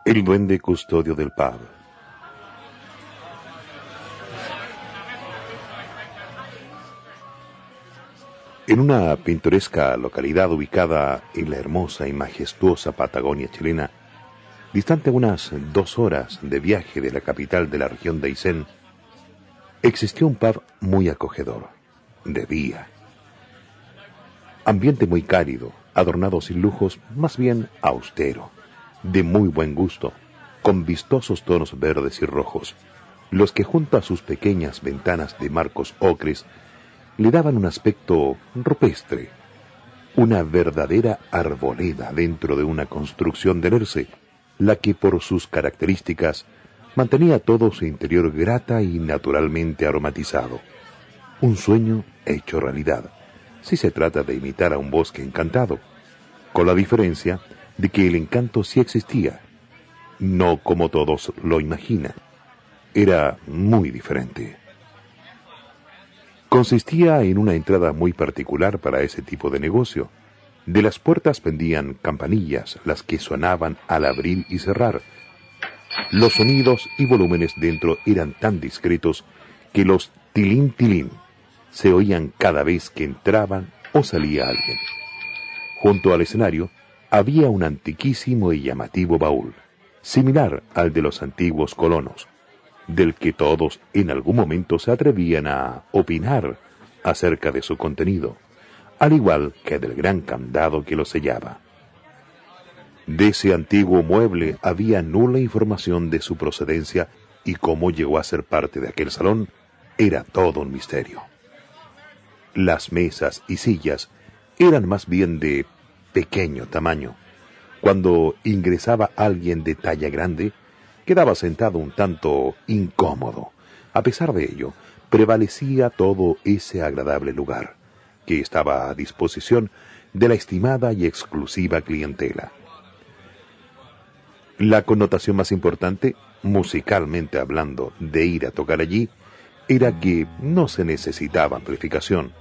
El duende custodio del pub. En una pintoresca localidad ubicada en la hermosa y majestuosa Patagonia chilena, distante unas 2 horas de viaje de la capital de la región de Aysén, existió un pub muy acogedor, de día. Ambiente muy cálido, adornado sin lujos, más bien austero, de muy buen gusto, con vistosos tonos verdes y rojos, los que junto a sus pequeñas ventanas de marcos ocres le daban un aspecto rupestre, una verdadera arboleda dentro de una construcción de Nerce, la que por sus características mantenía todo su interior grata y naturalmente aromatizado. Un sueño hecho realidad, si se trata de imitar a un bosque encantado, con la diferencia de que el encanto sí existía, no como todos lo imaginan. Era muy diferente. Consistía en una entrada muy particular para ese tipo de negocio. De las puertas pendían campanillas, las que sonaban al abrir y cerrar. Los sonidos y volúmenes dentro eran tan discretos que los tilín tilín se oían cada vez que entraban o salía alguien. Junto al escenario había un antiquísimo y llamativo baúl, similar al de los antiguos colonos, del que todos en algún momento se atrevían a opinar acerca de su contenido, al igual que del gran candado que lo sellaba. De ese antiguo mueble había nula información de su procedencia y cómo llegó a ser parte de aquel salón era todo un misterio. Las mesas y sillas eran más bien de pequeño tamaño. Cuando ingresaba alguien de talla grande, quedaba sentado un tanto incómodo. A pesar de ello, prevalecía todo ese agradable lugar, que estaba a disposición de la estimada y exclusiva clientela. La connotación más importante, musicalmente hablando, de ir a tocar allí, era que no se necesitaba amplificación.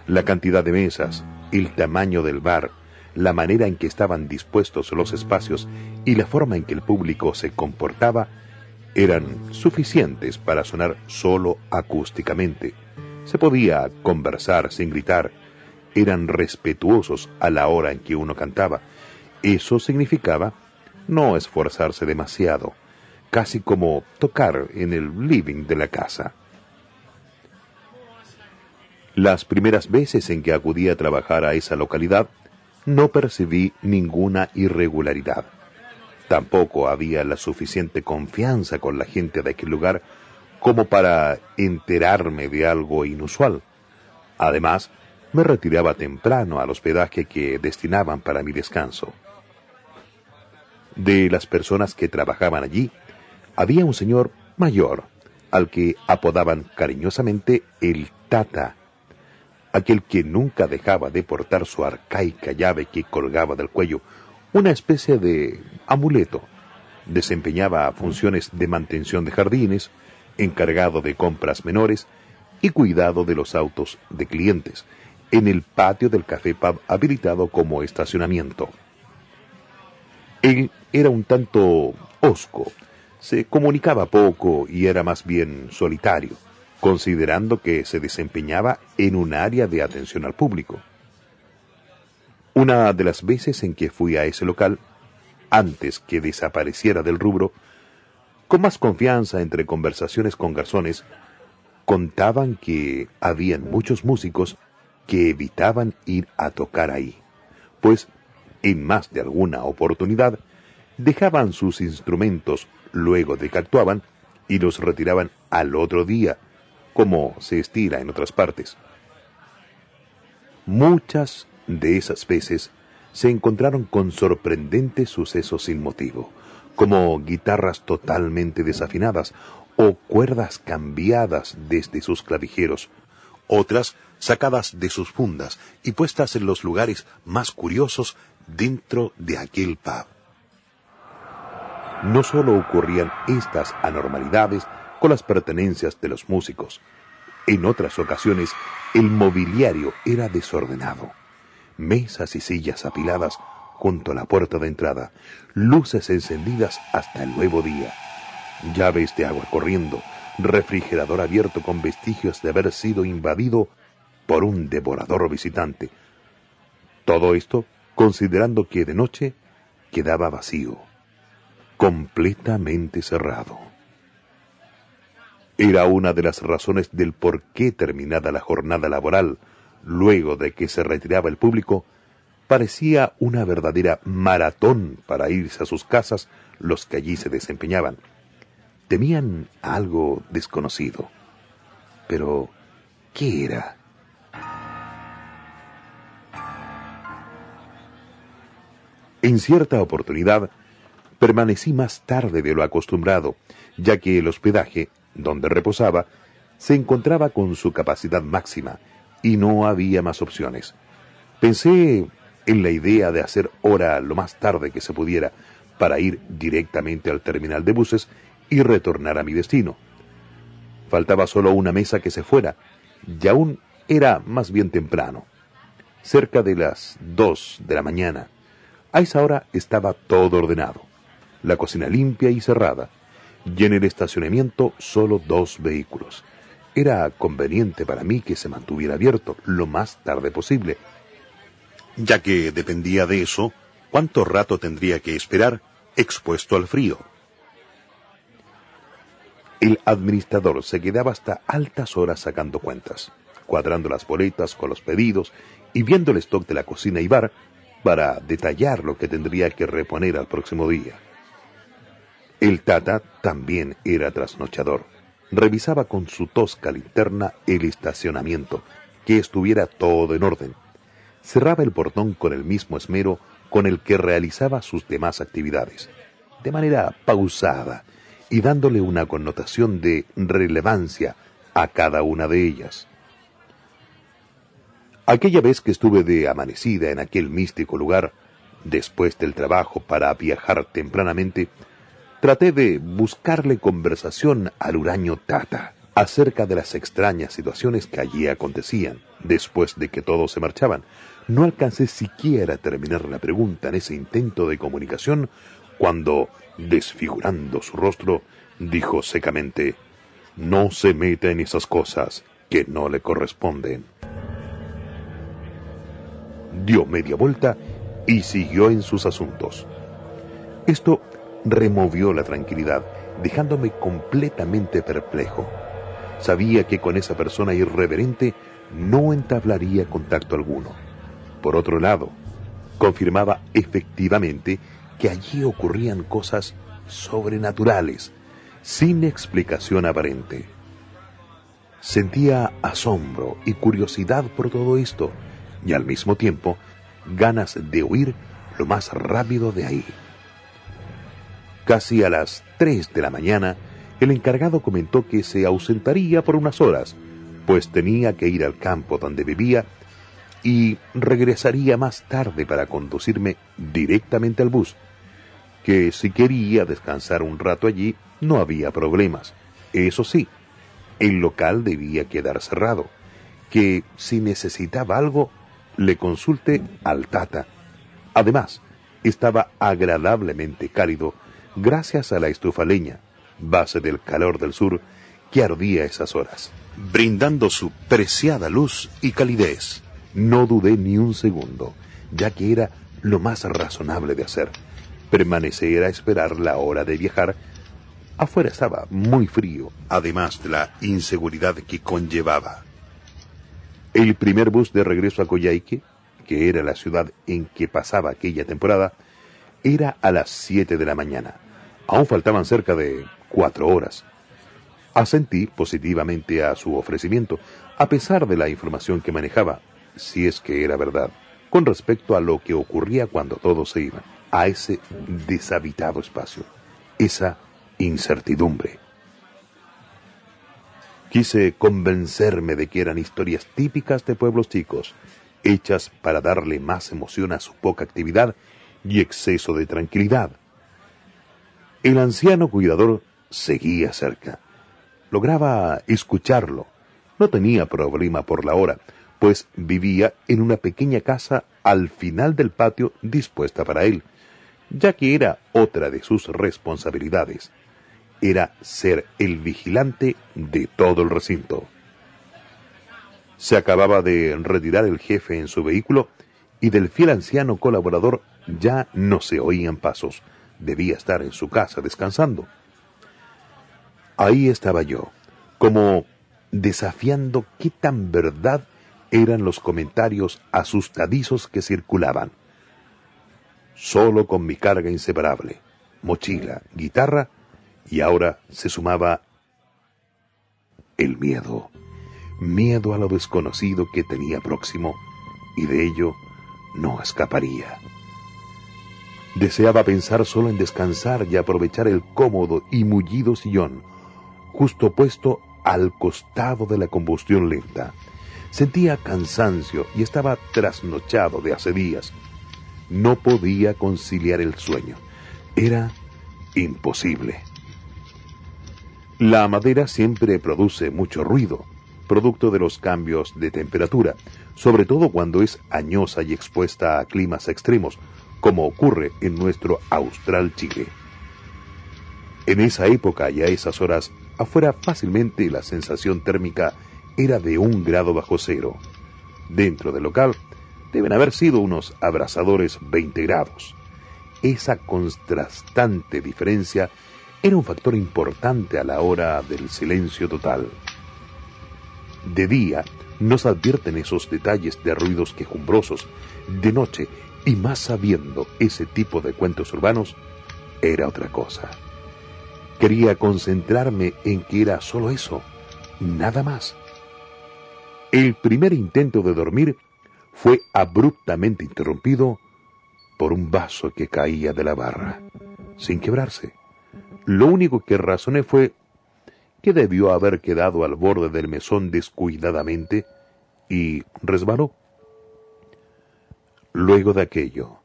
La cantidad de mesas, el tamaño del bar, la manera en que estaban dispuestos los espacios y la forma en que el público se comportaba eran suficientes para sonar solo acústicamente. Se podía conversar sin gritar, eran respetuosos a la hora en que uno cantaba. Eso significaba no esforzarse demasiado, casi como tocar en el living de la casa. Las primeras veces en que acudí a trabajar a esa localidad, no percibí ninguna irregularidad. Tampoco había la suficiente confianza con la gente de aquel lugar como para enterarme de algo inusual. Además, me retiraba temprano al hospedaje que destinaban para mi descanso. De las personas que trabajaban allí, había un señor mayor, al que apodaban cariñosamente el Tata, aquel que nunca dejaba de portar su arcaica llave que colgaba del cuello, una especie de amuleto. Desempeñaba funciones de mantención de jardines, encargado de compras menores y cuidado de los autos de clientes, en el patio del café pub habilitado como estacionamiento. Él era un tanto hosco, se comunicaba poco y era más bien solitario, considerando que se desempeñaba en un área de atención al público. Una de las veces en que fui a ese local, antes que desapareciera del rubro, con más confianza entre conversaciones con garzones, contaban que habían muchos músicos que evitaban ir a tocar ahí, pues en más de alguna oportunidad dejaban sus instrumentos luego de que actuaban y los retiraban al otro día, como se estila en otras partes. Muchas de esas veces se encontraron con sorprendentes sucesos sin motivo, como guitarras totalmente desafinadas o cuerdas cambiadas desde sus clavijeros, otras sacadas de sus fundas y puestas en los lugares más curiosos dentro de aquel pub. No solo ocurrían estas anormalidades con las pertenencias de los músicos. En otras ocasiones, el mobiliario era desordenado. Mesas y sillas apiladas junto a la puerta de entrada, luces encendidas hasta el nuevo día, llaves de agua corriendo, refrigerador abierto con vestigios de haber sido invadido por un devorador visitante. Todo esto considerando que de noche quedaba vacío, completamente cerrado. Era una de las razones del por qué, terminada la jornada laboral, luego de que se retiraba el público, parecía una verdadera maratón para irse a sus casas los que allí se desempeñaban. Temían algo desconocido. Pero, ¿qué era? En cierta oportunidad, permanecí más tarde de lo acostumbrado, ya que el hospedaje, donde reposaba, se encontraba con su capacidad máxima y no había más opciones. Pensé en la idea de hacer hora lo más tarde que se pudiera para ir directamente al terminal de buses y retornar a mi destino. Faltaba solo una mesa que se fuera, y aún era más bien temprano, cerca de las 2 de la mañana. A esa hora estaba todo ordenado, la cocina limpia y cerrada, y en el estacionamiento solo 2 vehículos. Era conveniente para mí que se mantuviera abierto lo más tarde posible, ya que dependía de eso cuánto rato tendría que esperar expuesto al frío. El administrador se quedaba hasta altas horas sacando cuentas, cuadrando las boletas con los pedidos y viendo el stock de la cocina y bar para detallar lo que tendría que reponer al próximo día. El Tata también era trasnochador. Revisaba con su tosca linterna el estacionamiento, que estuviera todo en orden. Cerraba el portón con el mismo esmero con el que realizaba sus demás actividades, de manera pausada y dándole una connotación de relevancia a cada una de ellas. Aquella vez que estuve de amanecida en aquel místico lugar, después del trabajo para viajar tempranamente, traté de buscarle conversación al huraño Tata acerca de las extrañas situaciones que allí acontecían después de que todos se marchaban. No alcancé siquiera a terminar la pregunta en ese intento de comunicación cuando, desfigurando su rostro, dijo secamente: «No se meta en esas cosas que no le corresponden». Dio media vuelta y siguió en sus asuntos. Esto removió la tranquilidad, dejándome completamente perplejo. Sabía que con esa persona irreverente no entablaría contacto alguno. Por otro lado, confirmaba efectivamente que allí ocurrían cosas sobrenaturales, sin explicación aparente. Sentía asombro y curiosidad por todo esto, y al mismo tiempo ganas de huir lo más rápido de ahí. Casi a las 3 de la mañana, el encargado comentó que se ausentaría por unas horas, pues tenía que ir al campo donde vivía y regresaría más tarde para conducirme directamente al bus, que si quería descansar un rato allí no había problemas. Eso sí, el local debía quedar cerrado, que si necesitaba algo le consulte al Tata. Además, estaba agradablemente cálido gracias a la estufa leña, base del calor del sur, que ardía a esas horas, brindando su preciada luz y calidez. No dudé ni un segundo, ya que era lo más razonable de hacer: permanecer a esperar la hora de viajar. Afuera estaba muy frío, además de la inseguridad que conllevaba. El primer bus de regreso a Coyhaique, que era la ciudad en que pasaba aquella temporada, era a las 7 de la mañana. Aún faltaban cerca de 4 horas. Asentí positivamente a su ofrecimiento, a pesar de la información que manejaba, si es que era verdad, con respecto a lo que ocurría cuando todos se iban a ese deshabitado espacio, esa incertidumbre. Quise convencerme de que eran historias típicas de pueblos chicos, hechas para darle más emoción a su poca actividad y exceso de tranquilidad. El anciano cuidador seguía cerca. Lograba escucharlo. No tenía problema por la hora, pues vivía en una pequeña casa al final del patio dispuesta para él, ya que era otra de sus responsabilidades. Era ser el vigilante de todo el recinto. Se acababa de retirar el jefe en su vehículo y del fiel anciano colaborador ya no se oían pasos. Debía estar en su casa descansando. Ahí estaba yo, como desafiando qué tan verdad eran los comentarios asustadizos que circulaban. Solo con mi carga inseparable, mochila, guitarra, y ahora se sumaba el miedo. Miedo a lo desconocido que tenía próximo, y de ello no escaparía. Deseaba pensar solo en descansar y aprovechar el cómodo y mullido sillón, justo puesto al costado de la combustión lenta. Sentía cansancio y estaba trasnochado de hace días. No podía conciliar el sueño. Era imposible. La madera siempre produce mucho ruido, producto de los cambios de temperatura, sobre todo cuando es añosa y expuesta a climas extremos, como ocurre en nuestro austral Chile. En esa época y a esas horas, afuera fácilmente la sensación térmica era de 1 grado bajo cero. Dentro del local deben haber sido unos abrasadores 20 grados. Esa contrastante diferencia era un factor importante a la hora del silencio total. De día nos advierten esos detalles de ruidos quejumbrosos. De noche, y más sabiendo ese tipo de cuentos urbanos, era otra cosa. Quería concentrarme en que era solo eso, nada más. El primer intento de dormir fue abruptamente interrumpido por un vaso que caía de la barra, sin quebrarse. Lo único que razoné fue que debió haber quedado al borde del mesón descuidadamente y resbaló. Luego de aquello,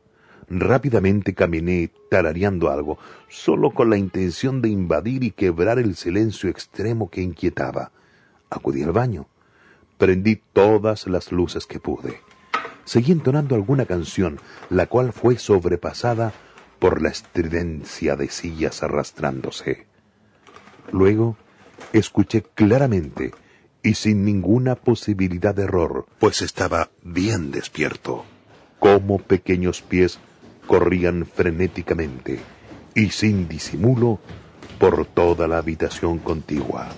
rápidamente caminé tarareando algo, solo con la intención de invadir y quebrar el silencio extremo que inquietaba. Acudí al baño. Prendí todas las luces que pude. Seguí entonando alguna canción, la cual fue sobrepasada por la estridencia de sillas arrastrándose. Luego, escuché claramente y sin ninguna posibilidad de error, pues estaba bien despierto, cómo pequeños pies corrían frenéticamente y sin disimulo por toda la habitación contigua,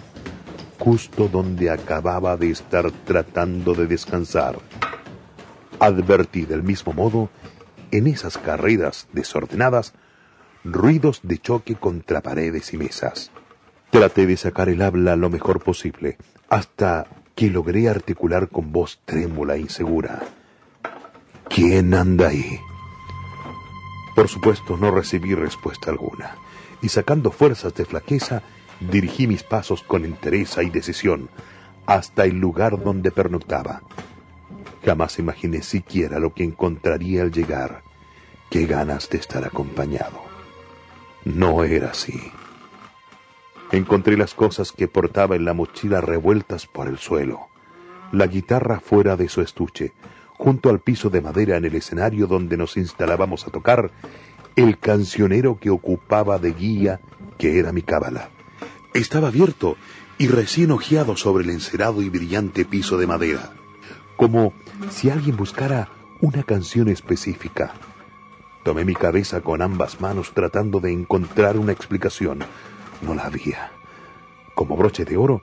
justo donde acababa de estar tratando de descansar. Advertí del mismo modo, en esas carreras desordenadas, ruidos de choque contra paredes y mesas. Traté de sacar el habla lo mejor posible, hasta que logré articular con voz trémula e insegura: ¿quién anda ahí? Por supuesto, no recibí respuesta alguna, y sacando fuerzas de flaqueza, dirigí mis pasos con entereza y decisión hasta el lugar donde pernoctaba. Jamás imaginé siquiera lo que encontraría al llegar. Qué ganas de estar acompañado. No era así. Encontré las cosas que portaba en la mochila revueltas por el suelo, la guitarra fuera de su estuche, junto al piso de madera en el escenario donde nos instalábamos a tocar, el cancionero que ocupaba de guía, que era mi cábala. Estaba abierto y recién hojeado sobre el encerado y brillante piso de madera, como si alguien buscara una canción específica. Tomé mi cabeza con ambas manos tratando de encontrar una explicación. No la había. Como broche de oro,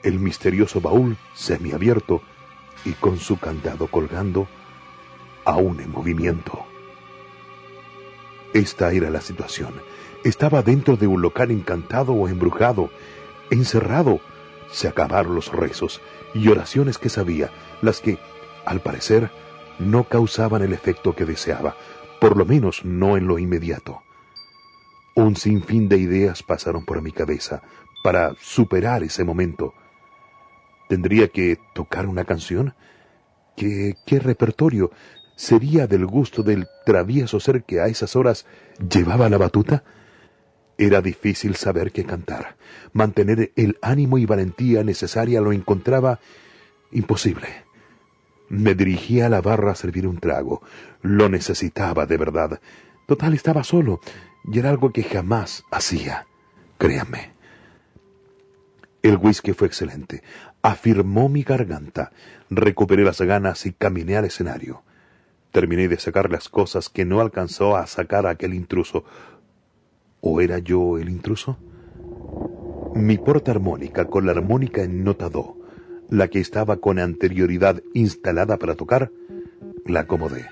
el misterioso baúl semiabierto y con su candado colgando, aún en movimiento. Esta era la situación. Estaba dentro de un local encantado o embrujado, encerrado. Se acabaron los rezos y oraciones que sabía, las que, al parecer, no causaban el efecto que deseaba, por lo menos no en lo inmediato. Un sinfín de ideas pasaron por mi cabeza para superar ese momento. ¿Tendría que tocar una canción? ¿Qué repertorio? ¿Sería del gusto del travieso ser que a esas horas llevaba la batuta? Era difícil saber qué cantar. Mantener el ánimo y valentía necesaria lo encontraba imposible. Me dirigí a la barra a servir un trago. Lo necesitaba de verdad. Total, estaba solo, y era algo que jamás hacía. Créanme. El whisky fue excelente. Afirmó mi garganta. Recuperé las ganas y caminé al escenario. Terminé de sacar las cosas que no alcanzó a sacar aquel intruso. ¿O era yo el intruso? Mi portaarmónica con la armónica en nota do, la que estaba con anterioridad instalada para tocar, la acomodé.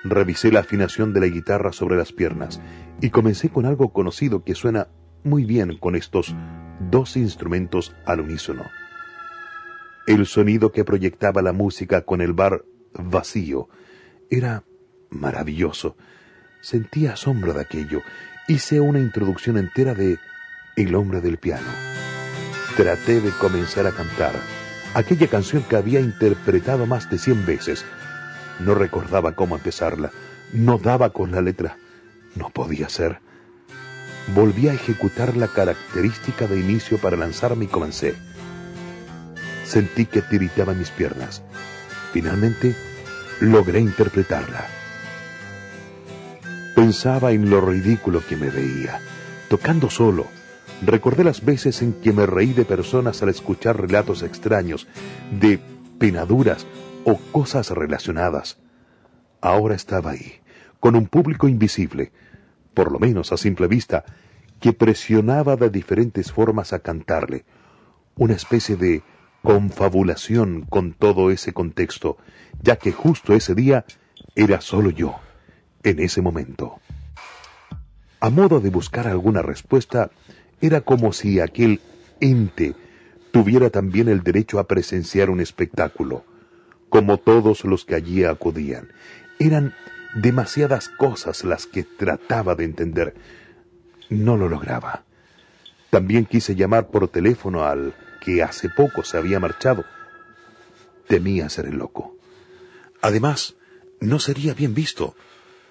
Revisé la afinación de la guitarra sobre las piernas y comencé con algo conocido que suena muy bien con estos dos instrumentos al unísono. El sonido que proyectaba la música con el bar vacío era maravilloso. Sentí asombro de aquello. Hice una introducción entera de El hombre del piano. Traté de comenzar a cantar aquella canción que había interpretado más de 100 veces. No recordaba cómo empezarla. No daba con la letra. No podía ser. Volví a ejecutar la característica de inicio para lanzarme y comencé. Sentí que tiritaban mis piernas. Finalmente, logré interpretarla. Pensaba en lo ridículo que me veía, tocando solo. Recordé las veces en que me reí de personas al escuchar relatos extraños, de penaduras o cosas relacionadas. Ahora estaba ahí, con un público invisible, por lo menos a simple vista, que presionaba de diferentes formas a cantarle. Una especie de confabulación con todo ese contexto, ya que justo ese día era solo yo, en ese momento. A modo de buscar alguna respuesta, era como si aquel ente tuviera también el derecho a presenciar un espectáculo, como todos los que allí acudían. Eran demasiadas cosas las que trataba de entender. No lo lograba. También quise llamar por teléfono al que hace poco se había marchado. Temía ser el loco. Además, no sería bien visto.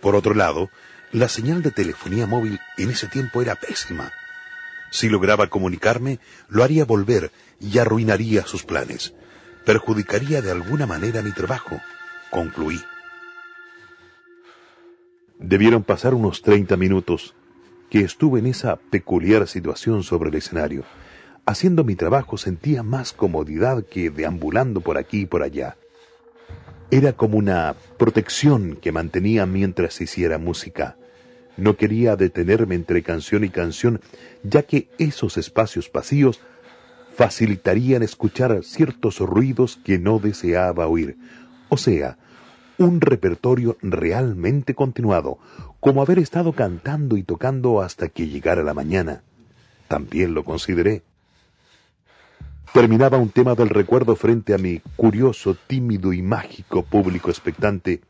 Por otro lado, la señal de telefonía móvil en ese tiempo era pésima. Si lograba comunicarme, lo haría volver y arruinaría sus planes. Perjudicaría de alguna manera mi trabajo, concluí. Debieron pasar unos 30 minutos que estuve en esa peculiar situación sobre el escenario. Haciendo mi trabajo sentía más comodidad que deambulando por aquí y por allá. Era como una protección que mantenía mientras hiciera música. No quería detenerme entre canción y canción, ya que esos espacios vacíos facilitarían escuchar ciertos ruidos que no deseaba oír. O sea, un repertorio realmente continuado, como haber estado cantando y tocando hasta que llegara la mañana. También lo consideré. Terminaba un tema del recuerdo frente a mi curioso, tímido y mágico público expectante.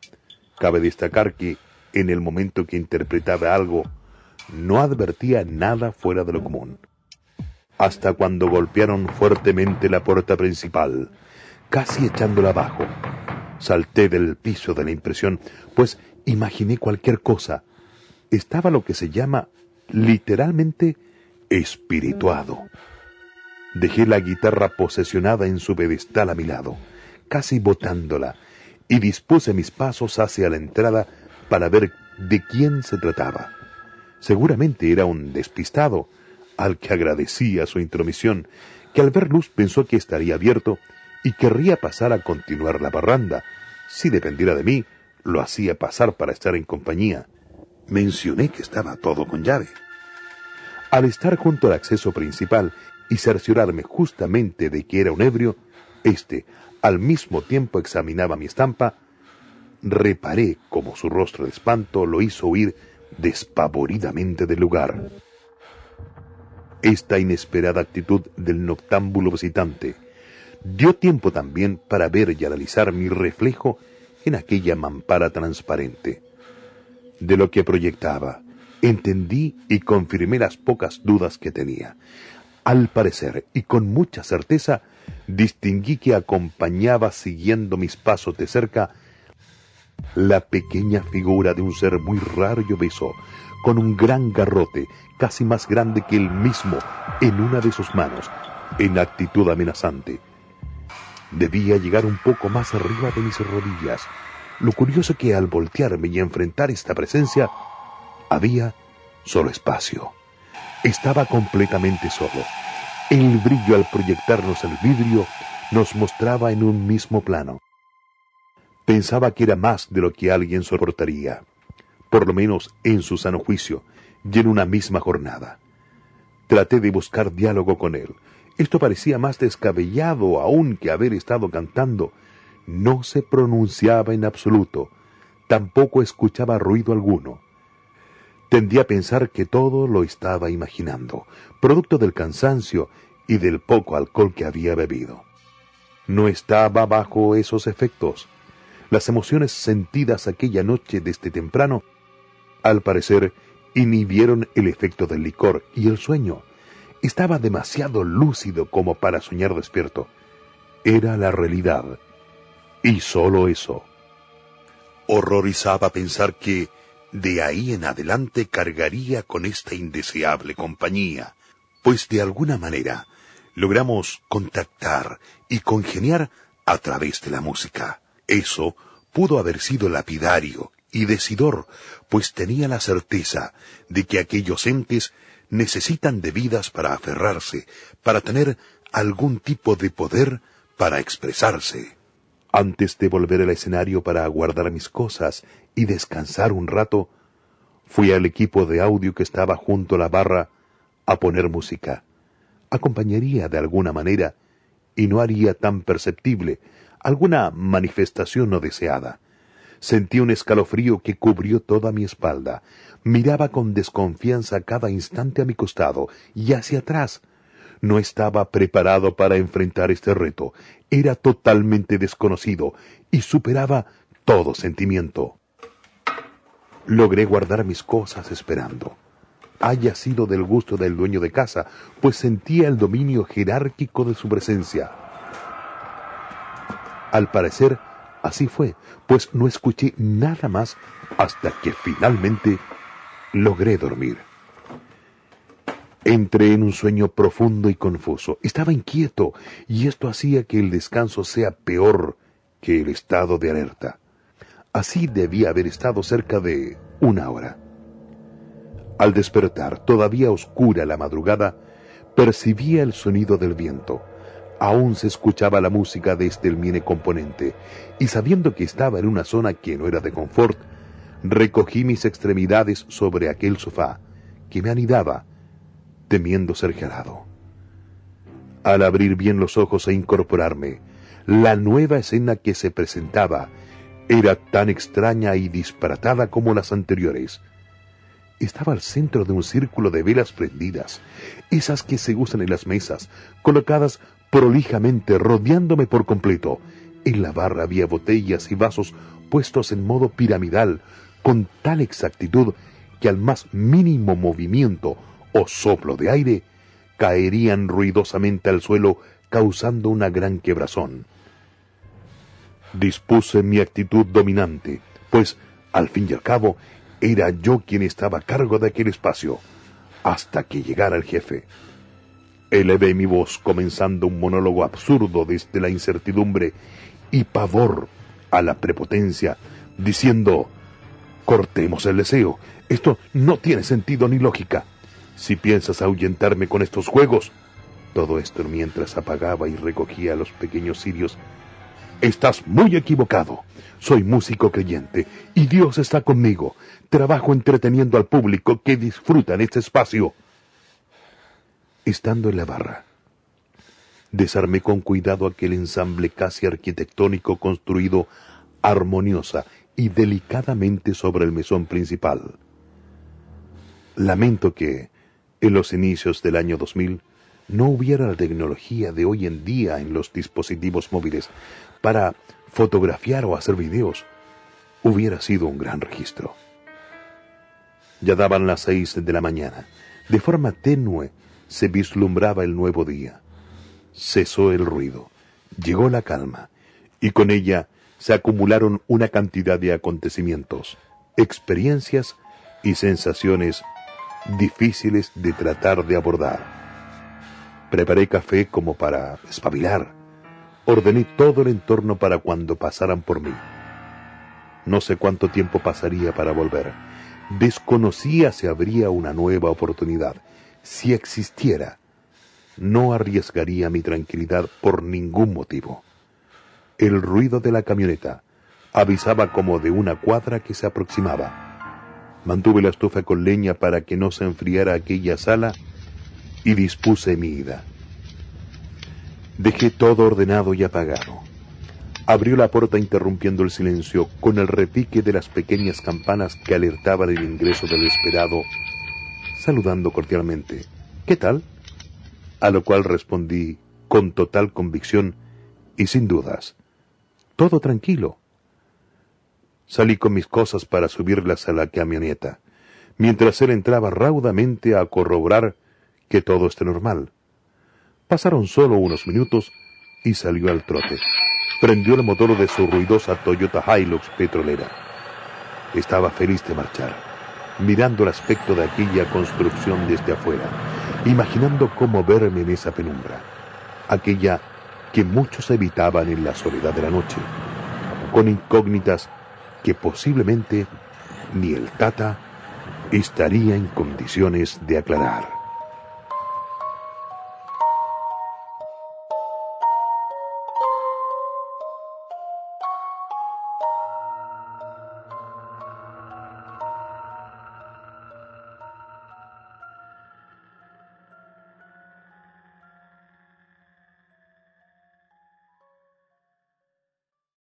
Cabe destacar que, en el momento que interpretaba algo, no advertía nada fuera de lo común. Hasta cuando golpearon fuertemente la puerta principal, casi echándola abajo. Salté del piso de la impresión, pues imaginé cualquier cosa. Estaba lo que se llama, literalmente, espirituado. Dejé la guitarra posesionada en su pedestal a mi lado, casi botándola, y dispuse mis pasos hacia la entrada para ver de quién se trataba. Seguramente era un despistado, al que agradecía su intromisión, que al ver luz pensó que estaría abierto y querría pasar a continuar la parranda. Si dependiera de mí, lo hacía pasar para estar en compañía. Mencioné que estaba todo con llave. Al estar junto al acceso principal y cerciorarme justamente de que era un ebrio, al mismo tiempo examinaba mi estampa. Reparé cómo su rostro de espanto lo hizo huir despavoridamente del lugar. Esta inesperada actitud del noctámbulo visitante dio tiempo también para ver y analizar mi reflejo en aquella mampara transparente. De lo que proyectaba, entendí y confirmé las pocas dudas que tenía. Al parecer, y con mucha certeza, distinguí que acompañaba siguiendo mis pasos de cerca la pequeña figura de un ser muy raro y obeso, con un gran garrote, casi más grande que él mismo, en una de sus manos, en actitud amenazante. debía llegar un poco más arriba de mis rodillas. Lo curioso que al voltearme y enfrentar esta presencia, había solo espacio. Estaba completamente solo. El brillo al proyectarnos el vidrio nos mostraba en un mismo plano. Pensaba que era más de lo que alguien soportaría, por lo menos en su sano juicio, y en una misma jornada. Traté de buscar diálogo con él. Esto parecía más descabellado aún que haber estado cantando. No se pronunciaba en absoluto, tampoco escuchaba ruido alguno. Tendí a pensar que todo lo estaba imaginando, producto del cansancio y del poco alcohol que había bebido. No estaba bajo esos efectos. Las emociones sentidas aquella noche desde temprano, al parecer, inhibieron el efecto del licor y el sueño. Estaba demasiado lúcido como para soñar despierto. Era la realidad, y solo eso. Horrorizaba pensar que de ahí en adelante cargaría con esta indeseable compañía, pues de alguna manera logramos contactar y congeniar a través de la música. Eso pudo haber sido lapidario y decidor, pues tenía la certeza de que aquellos entes necesitan de vidas para aferrarse, para tener algún tipo de poder para expresarse. Antes de volver al escenario para guardar mis cosas y descansar un rato, fui al equipo de audio que estaba junto a la barra a poner música. Acompañaría de alguna manera y no haría tan perceptible alguna manifestación no deseada. Sentí un escalofrío que cubrió toda mi espalda. Miraba con desconfianza cada instante a mi costado y hacia atrás. No estaba preparado para enfrentar este reto. Era totalmente desconocido y superaba todo sentimiento. Logré guardar mis cosas esperando. Haya sido del gusto del dueño de casa, pues sentía el dominio jerárquico de su presencia. Al parecer, así fue, pues no escuché nada más hasta que finalmente logré dormir. Entré en un sueño profundo y confuso. Estaba inquieto, y esto hacía que el descanso sea peor que el estado de alerta. Así debía haber estado cerca de 1 hora. Al despertar, todavía oscura la madrugada, percibía el sonido del viento. Aún se escuchaba la música desde el Miene Componente, y sabiendo que estaba en una zona que no era de confort, recogí mis extremidades sobre aquel sofá, que me anidaba, temiendo ser jalado. Al abrir bien los ojos e incorporarme, la nueva escena que se presentaba era tan extraña y disparatada como las anteriores. Estaba al centro de un círculo de velas prendidas, esas que se usan en las mesas, colocadas prolijamente rodeándome por completo. En la barra había botellas y vasos puestos en modo piramidal, con tal exactitud que al más mínimo movimiento o soplo de aire, caerían ruidosamente al suelo, causando una gran quebrazón. Dispuse mi actitud dominante, pues, al fin y al cabo, era yo quien estaba a cargo de aquel espacio, hasta que llegara el jefe. Elevé mi voz comenzando un monólogo absurdo desde la incertidumbre y pavor a la prepotencia, diciendo: «Cortemos el deseo. Esto no tiene sentido ni lógica. Si piensas ahuyentarme con estos juegos», todo esto mientras apagaba y recogía los pequeños cirios, «estás muy equivocado. Soy músico creyente y Dios está conmigo. Trabajo entreteniendo al público que disfruta en este espacio». Estando en la barra, desarmé con cuidado aquel ensamble casi arquitectónico construido armoniosa y delicadamente sobre el mesón principal. Lamento que, en los inicios del año 2000, no hubiera la tecnología de hoy en día en los dispositivos móviles para fotografiar o hacer videos. Hubiera sido un gran registro. Ya daban las 6 de la mañana. De forma tenue se vislumbraba el nuevo día. Cesó el ruido, llegó la calma, y con ella se acumularon una cantidad de acontecimientos, experiencias y sensaciones difíciles de tratar de abordar. Preparé café como para espabilar. ordené todo el entorno para cuando pasaran por mí. No sé cuánto tiempo pasaría para volver. Desconocía si habría una nueva oportunidad. Si existiera, no arriesgaría mi tranquilidad por ningún motivo. El ruido de la camioneta avisaba como de una cuadra que se aproximaba. Mantuve la estufa con leña para que no se enfriara aquella sala y dispuse mi ida. Dejé todo ordenado y apagado. Abrió la puerta interrumpiendo el silencio con el repique de las pequeñas campanas que alertaban el ingreso del esperado, saludando cordialmente. ¿Qué tal? A lo cual respondí con total convicción y sin dudas. Todo tranquilo. Salí con mis cosas para subirlas a la camioneta, mientras él entraba raudamente a corroborar que todo esté normal. Pasaron solo unos minutos y salió al trote. Prendió el motor de su ruidosa Toyota Hilux petrolera. Estaba feliz de marchar, mirando el aspecto de aquella construcción desde afuera, imaginando cómo verme en esa penumbra, aquella que muchos evitaban en la soledad de la noche, con incógnitas que posiblemente ni el Tata estaría en condiciones de aclarar.